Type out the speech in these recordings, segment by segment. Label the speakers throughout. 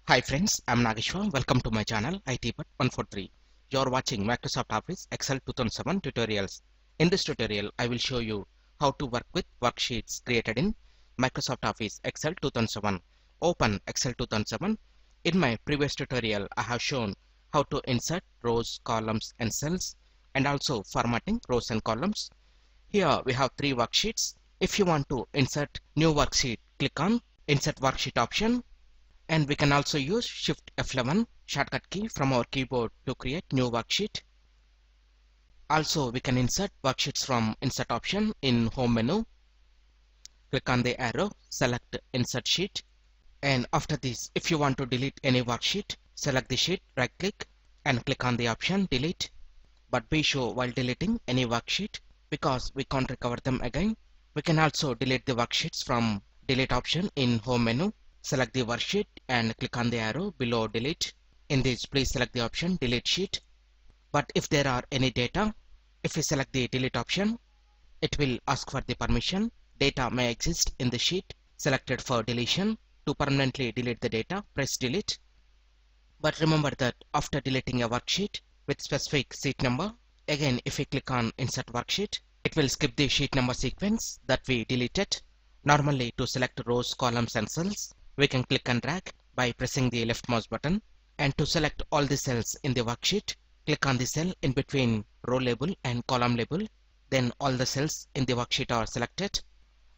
Speaker 1: Hi friends, I'm Nageshwar. Welcome to my channel IT143. You're watching Microsoft Office Excel 2007 tutorials. In this tutorial, I will show you how to work with worksheets created in Microsoft Office Excel 2007. Open Excel 2007. In my previous tutorial, I have shown how to insert rows, columns and cells and also formatting rows and columns. Here we have three worksheets. If you want to insert new worksheet, click on Insert Worksheet option. And we can also use Shift F11 shortcut key from our keyboard to create new worksheet. Also, we can insert worksheets from Insert option in Home menu. Click on the arrow, select Insert Sheet. And after this, if you want to delete any worksheet, select the sheet, right click and click on the option Delete. But be sure while deleting any worksheet, because we can't recover them again. We can also delete the worksheets from Delete option in Home menu. Select the worksheet and click on the arrow below Delete. In this, please select the option Delete Sheet. But if there are any data, if we select the Delete option, it will ask for the permission. Data may exist in the sheet selected for deletion. To permanently delete the data, press Delete. But remember that after deleting a worksheet with specific sheet number, again if we click on Insert Worksheet, it will skip the sheet number sequence that we deleted. Normally, to select rows, columns and cells, we can click and drag by pressing the left mouse button. And to select all the cells in the worksheet, click on the cell in between row label and column label. Then all the cells in the worksheet are selected.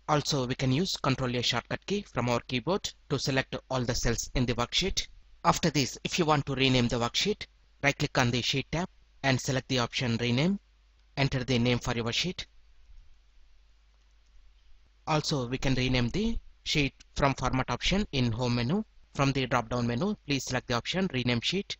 Speaker 1: Also, we can use Ctrl A shortcut key from our keyboard to select all the cells in the worksheet. After this, if you want to rename the worksheet, right click on the Sheet tab and select the option Rename. Enter the name for your sheet. Also, we can rename the sheet from Format option in Home menu. From the drop down menu, please select the option Rename Sheet.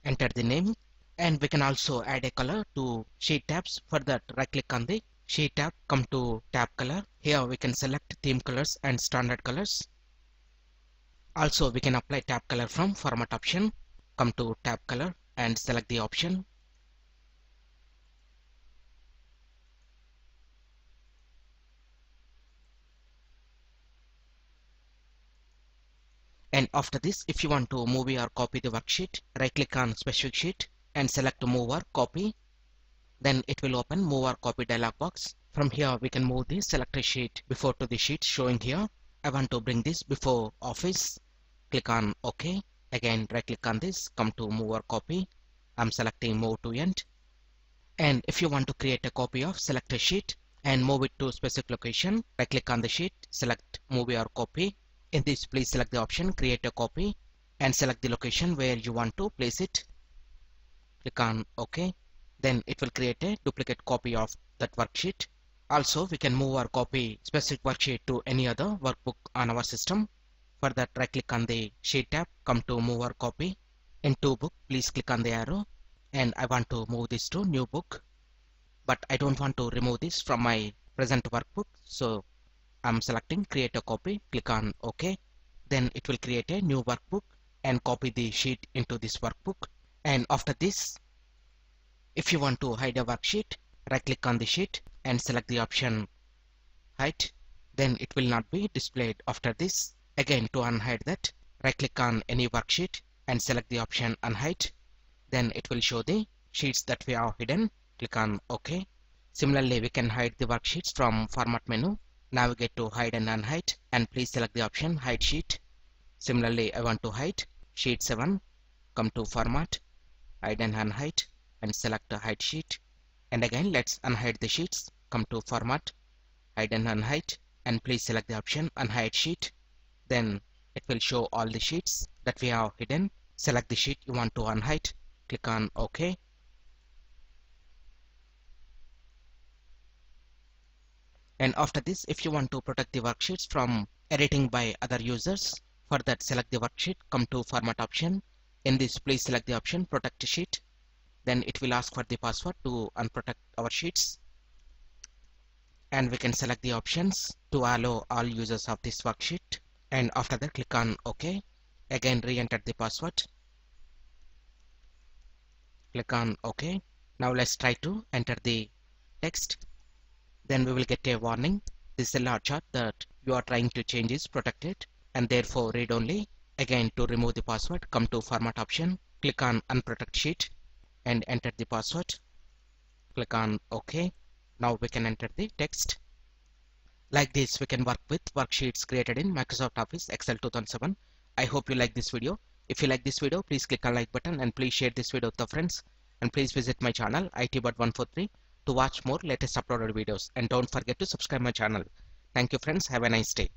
Speaker 1: Enter the name. And we can also add a color to sheet tabs. For that, right click on the Sheet tab, come to Tab Color. Here we can select Theme Colors and Standard Colors. Also, we can apply tab color from Format option. Come to Tab Color and select the option. And after this, if you want to move or copy the worksheet, right click on Specific Sheet and select Move or Copy. Then it will open Move or Copy dialog box. From here, we can move the selected sheet before to the sheet showing here. I want to bring this before Office. Click on OK. Again, right click on this, come to Move or Copy. I'm selecting Move to End. And if you want to create a copy of selected sheet and move it to specific location, right click on the sheet, select Move or Copy. In this, please select the option Create a Copy and select the location where you want to place it. Click on OK. Then it will create a duplicate copy of that worksheet. Also, we can move or copy specific worksheet to any other workbook on our system. For that, right click on the Sheet tab, come to Move or Copy. In To Book, please click on the arrow. And I want to move this to New Book. But I don't want to remove this from my present workbook. So I'm selecting Create a Copy. Click on OK. Then it will create a new workbook and copy the sheet into this workbook. And after this, if you want to hide a worksheet, right click on the sheet and select the option Hide. Then it will not be displayed after this. Again, to unhide that, right click on any worksheet and select the option Unhide. Then it will show the sheets that we have hidden. Click on OK. Similarly, we can hide the worksheets from Format menu. Navigate to Hide and Unhide and please select the option Hide Sheet. Similarly, I want to hide Sheet 7. Come to Format, Hide and Unhide and select the Hide Sheet. And again, let's unhide the sheets. Come to Format, Hide and Unhide and please select the option Unhide Sheet. Then it will show all the sheets that we have hidden. Select the sheet you want to unhide. Click on OK. And after this, if you want to protect the worksheets from editing by other users, for that select the worksheet, come to Format option. In this, please select the option Protect Sheet. Then it will ask for the password to unprotect our sheets. And we can select the options to allow all users of this worksheet. And after that, click on OK. Again, re-enter the password. Click on OK. Now let's try to enter the text. Then we will get a warning. This is a large chart that you are trying to change is protected and therefore read only. Again, to remove the password, come to Format option, click on Unprotect Sheet and enter the password. Click on OK. Now we can enter the text. Like this, we can work with worksheets created in Microsoft Office Excel 2007. I hope you like this video. If you like this video, please click on like button and please share this video with your friends. And please visit my channel ITbot143 to watch more latest uploaded videos. And don't forget to subscribe my channel. Thank you friends. Have a nice day.